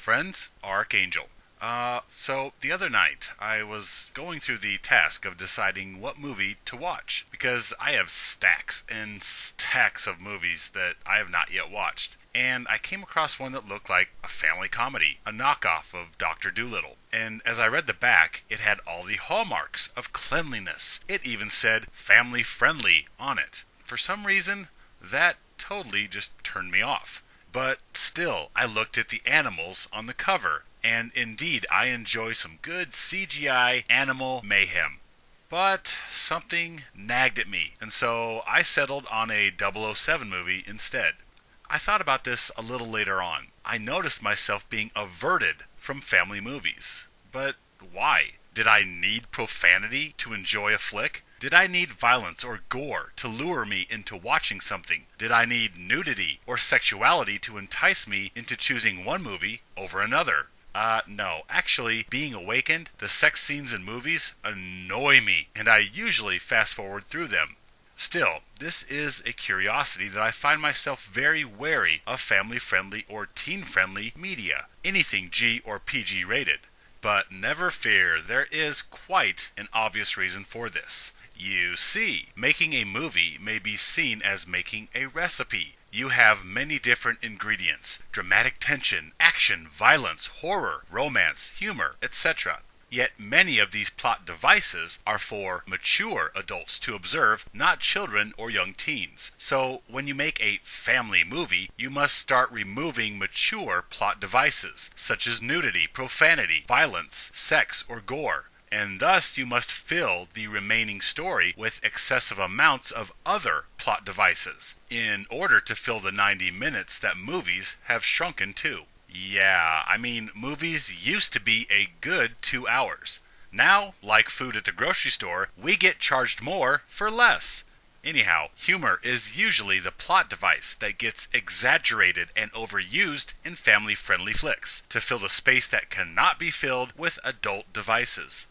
Friends, Archangel. So the other night I was going through the task of deciding what movie to watch because I have stacks and stacks of movies that I have not yet watched. And I came across one that looked like a family comedy, a knockoff of Dr. Dolittle. And as I read the back, it had all the hallmarks of cleanliness. It even said family friendly on it. For some reason, that totally just turned me off. But still, I looked at the animals on the cover, and indeed I enjoy some good CGI animal mayhem. But something nagged at me, and so I settled on a 007 movie instead. I thought about this a little later on. I noticed myself being averted from family movies. But why? Did I need profanity to enjoy a flick? Did I need violence or gore to lure me into watching something? Did I need nudity or sexuality to entice me into choosing one movie over another? No. Actually, being awakened, the sex scenes in movies annoy me, and I usually fast forward through them. Still, this is a curiosity that I find myself very wary of family-friendly or teen-friendly media, anything G or PG rated. But never fear, there is quite an obvious reason for this. You see, making a movie may be seen as making a recipe. You have many different ingredients: dramatic tension, action, violence, horror, romance, humor, etc. Yet many of these plot devices are for mature adults to observe, not children or young teens. So when you make a family movie, you must start removing mature plot devices, such as nudity, profanity, violence, sex, or gore. And thus you must fill the remaining story with excessive amounts of other plot devices, in order to fill the 90 minutes that movies have shrunken to. Yeah, movies used to be a good 2 hours. Now, like food at the grocery store, we get charged more for less. Anyhow, humor is usually the plot device that gets exaggerated and overused in family-friendly flicks to fill the space that cannot be filled with adult devices.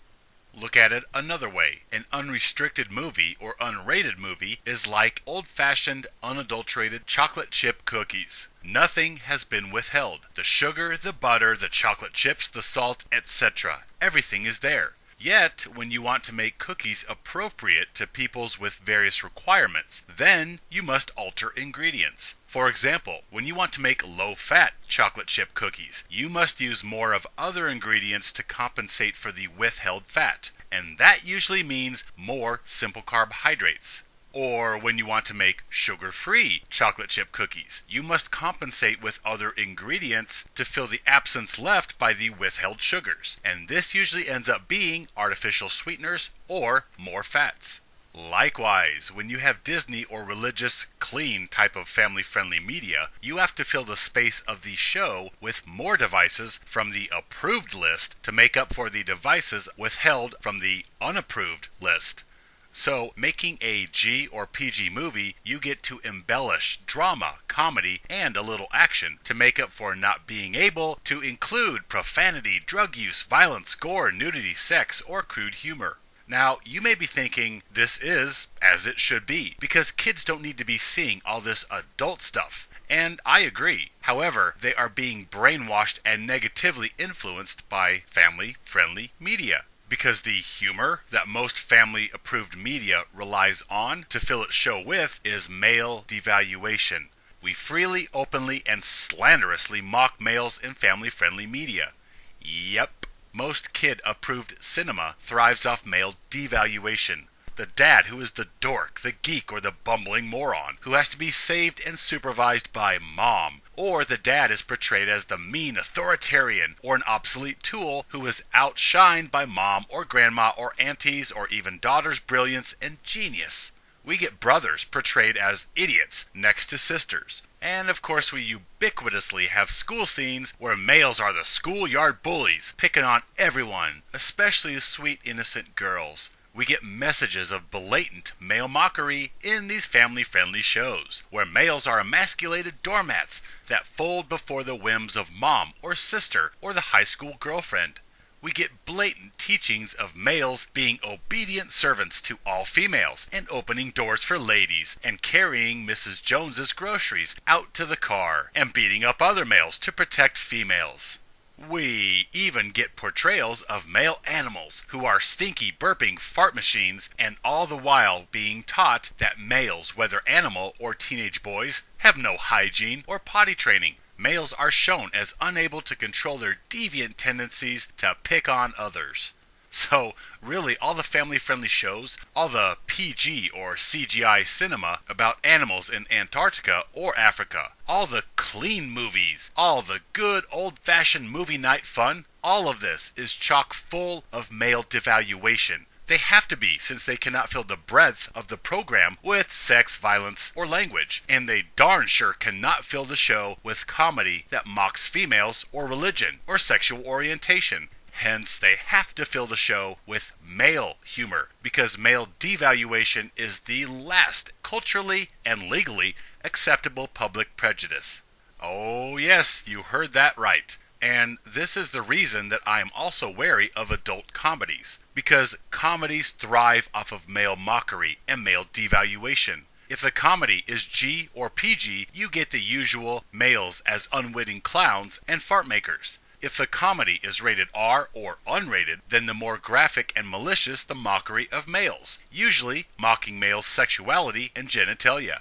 Look at it another way. An unrestricted movie or unrated movie is like old-fashioned, unadulterated chocolate chip cookies. Nothing has been withheld. The sugar, the butter, the chocolate chips, the salt, etc. Everything is there. Yet, when you want to make cookies appropriate to peoples with various requirements, then you must alter ingredients. For example, when you want to make low-fat chocolate chip cookies, you must use more of other ingredients to compensate for the withheld fat, and that usually means more simple carbohydrates. Or when you want to make sugar-free chocolate chip cookies, you must compensate with other ingredients to fill the absence left by the withheld sugars. And this usually ends up being artificial sweeteners or more fats. Likewise, when you have Disney or religious, clean type of family-friendly media, you have to fill the space of the show with more devices from the approved list to make up for the devices withheld from the unapproved list. So, making a G or PG movie, you get to embellish drama, comedy, and a little action to make up for not being able to include profanity, drug use, violence, gore, nudity, sex, or crude humor. Now, you may be thinking this is as it should be, because kids don't need to be seeing all this adult stuff. And I agree. However, they are being brainwashed and negatively influenced by family-friendly media. Because the humor that most family-approved media relies on to fill its show with is male devaluation. We freely, openly, and slanderously mock males in family-friendly media. Yep, most kid-approved cinema thrives off male devaluation. The dad who is the dork, the geek, or the bumbling moron, who has to be saved and supervised by mom. Or the dad is portrayed as the mean authoritarian or an obsolete tool who is outshined by mom or grandma or aunties or even daughter's brilliance and genius. We get brothers portrayed as idiots next to sisters. And of course we ubiquitously have school scenes where males are the schoolyard bullies, picking on everyone, especially the sweet innocent girls. We get messages of blatant male mockery in these family-friendly shows, where males are emasculated doormats that fold before the whims of mom or sister or the high school girlfriend. We get blatant teachings of males being obedient servants to all females and opening doors for ladies and carrying Mrs. Jones's groceries out to the car and beating up other males to protect females. We even get portrayals of male animals who are stinky, burping fart machines, and all the while being taught that males, whether animal or teenage boys, have no hygiene or potty training. Males are shown as unable to control their deviant tendencies to pick on others. So, really, all the family-friendly shows, all the PG or CGI cinema about animals in Antarctica or Africa, all the clean movies, all the good old-fashioned movie night fun, all of this is chock full of male devaluation. They have to be, since they cannot fill the breadth of the program with sex, violence, or language. And they darn sure cannot fill the show with comedy that mocks females or religion or sexual orientation. Hence, they have to fill the show with male humor, because male devaluation is the last culturally and legally acceptable public prejudice. Oh yes, you heard that right. And this is the reason that I am also wary of adult comedies, because comedies thrive off of male mockery and male devaluation. If the comedy is G or PG, you get the usual males as unwitting clowns and fart makers. If the comedy is rated R or unrated, then the more graphic and malicious the mockery of males, usually mocking males' sexuality and genitalia.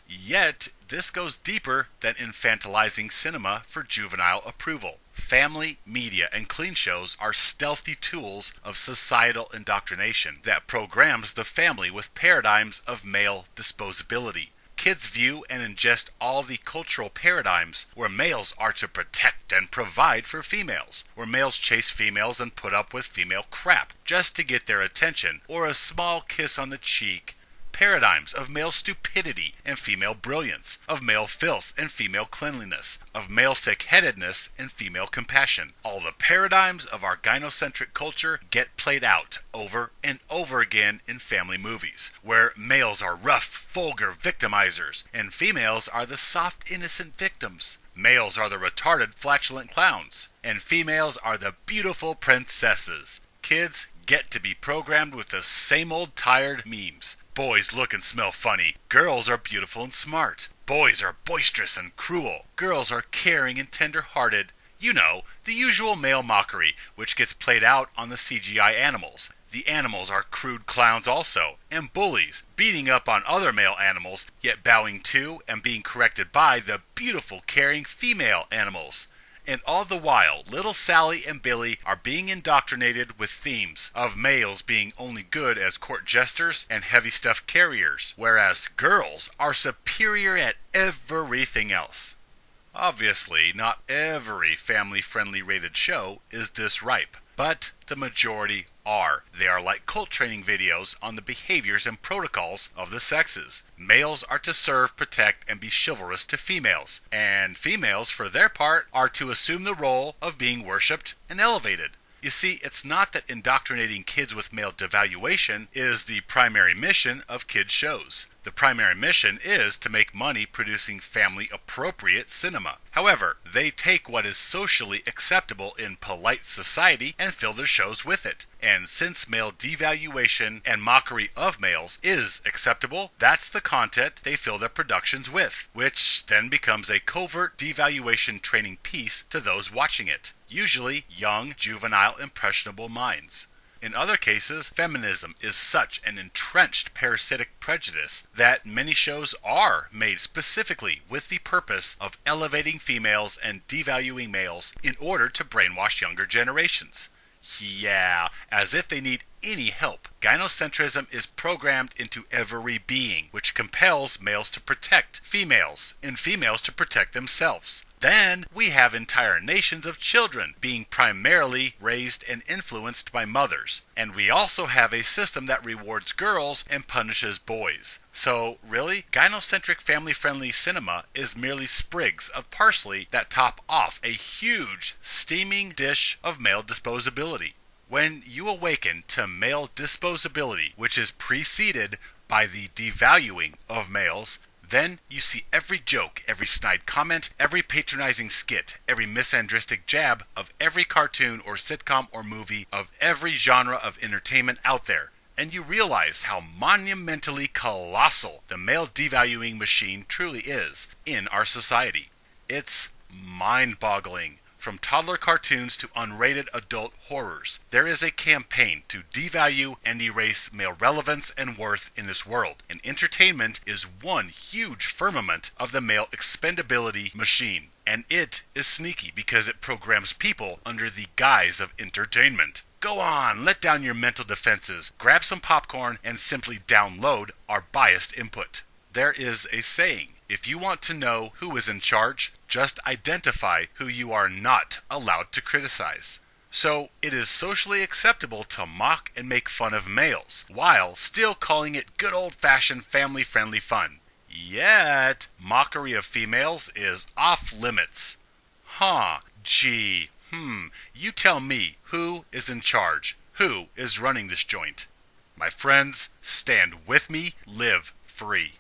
Yet, this goes deeper than infantilizing cinema for juvenile approval. Family, media, and clean shows are stealthy tools of societal indoctrination that programs the family with paradigms of male disposability. Kids view and ingest all the cultural paradigms where males are to protect and provide for females, where males chase females and put up with female crap just to get their attention or a small kiss on the cheek. Paradigms of male stupidity and female brilliance, of male filth and female cleanliness, of male thick-headedness and female compassion. All the paradigms of our gynocentric culture get played out over and over again in family movies, where males are rough, vulgar victimizers, and females are the soft, innocent victims. Males are the retarded, flatulent clowns, and females are the beautiful princesses. Kids get to be programmed with the same old tired memes. Boys look and smell funny. Girls are beautiful and smart. Boys are boisterous and cruel. Girls are caring and tender-hearted. You know, the usual male mockery, which gets played out on the CGI animals. The animals are crude clowns also, and bullies, beating up on other male animals, yet bowing to and being corrected by the beautiful, caring female animals. And all the while, little Sally and Billy are being indoctrinated with themes of males being only good as court jesters and heavy stuff carriers, whereas girls are superior at everything else. Obviously, not every family-friendly rated show is this ripe, but the majority are. They are like cult training videos on the behaviors and protocols of the sexes. Males are to serve, protect, and be chivalrous to females, and females, for their part, are to assume the role of being worshipped and elevated. You see, it's not that indoctrinating kids with male devaluation is the primary mission of kids' shows. The primary mission is to make money producing family-appropriate cinema. However, they take what is socially acceptable in polite society and fill their shows with it. And since male devaluation and mockery of males is acceptable, that's the content they fill their productions with, which then becomes a covert devaluation training piece to those watching it, usually young, juvenile, impressionable minds. In other cases, feminism is such an entrenched parasitic prejudice that many shows are made specifically with the purpose of elevating females and devaluing males in order to brainwash younger generations. Yeah, as if they need any help. Gynocentrism is programmed into every being, which compels males to protect females and females to protect themselves. Then we have entire nations of children being primarily raised and influenced by mothers. And we also have a system that rewards girls and punishes boys. So really, gynocentric family-friendly cinema is merely sprigs of parsley that top off a huge, steaming dish of male disposability. When you awaken to male disposability, which is preceded by the devaluing of males, then you see every joke, every snide comment, every patronizing skit, every misandristic jab of every cartoon or sitcom or movie of every genre of entertainment out there. And you realize how monumentally colossal the male devaluing machine truly is in our society. It's mind-boggling. From toddler cartoons to unrated adult horrors, there is a campaign to devalue and erase male relevance and worth in this world, and entertainment is one huge firmament of the male expendability machine. And it is sneaky because it programs people under the guise of entertainment. Go on, let down your mental defenses, grab some popcorn, and simply download our biased input. There is a saying, if you want to know who is in charge, just identify who you are not allowed to criticize. So it is socially acceptable to mock and make fun of males, while still calling it good old-fashioned family-friendly fun. Yet, mockery of females is off limits. You tell me who is in charge, who is running this joint. My friends, stand with me, live free.